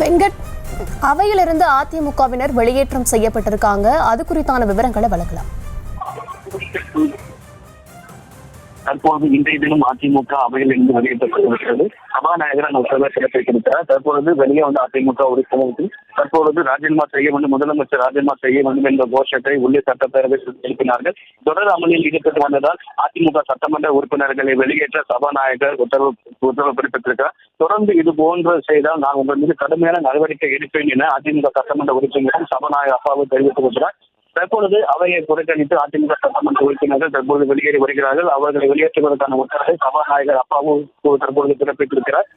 வெங்கட், அவையிலிருந்து அதிமுகவினர் வெளியேற்றம் செய்யப்பட்டிருக்காங்க. அது குறித்தான விவரங்களை வழங்கலாம். தற்போது இன்றைய தினம் அதிமுக அவையில் இருந்து வெளியேற்றப்பட்டிருக்கிறது. சபாநாயகர் உத்தரவை பிறப்பித்திருக்கிறார். தற்பொழுது வெளியே வந்த அதிமுக உறுப்பினர்கள் தற்பொழுது ராஜினாமா செய்ய வேண்டும், முதலமைச்சர் ராஜினாமா செய்ய வேண்டும் என்ற கோஷத்தை உள்ளே சட்டப்பேரவை எழுப்பினார்கள். தொடர் அமளியில் ஈடுபட்டு வந்ததால் அதிமுக சட்டமன்ற உறுப்பினர்களை வெளியேற்ற சபாநாயகர் உத்தரவு பிறப்பித்திருக்கிறார். தொடர்ந்து இது போன்ற செய்தால் நான் உங்கள் மீது கடுமையான நடவடிக்கை எடுப்பேன் என அதிமுக சட்டமன்ற உறுப்பினரும் சபாநாயகர் அப்பாவு தெரிவித்துக் கொண்டார். தற்பொழுது அவையை புறக்கணித்து அதிமுக சட்டமன்ற உறுப்பினர்கள் தற்போது வெளியேறி வருகிறார்கள். அவர்களை வெளியேற்றுவதற்கான உத்தரவை சபாநாயகர் அப்பாவு தற்பொழுது பிறப்பித்திருக்கிறார்.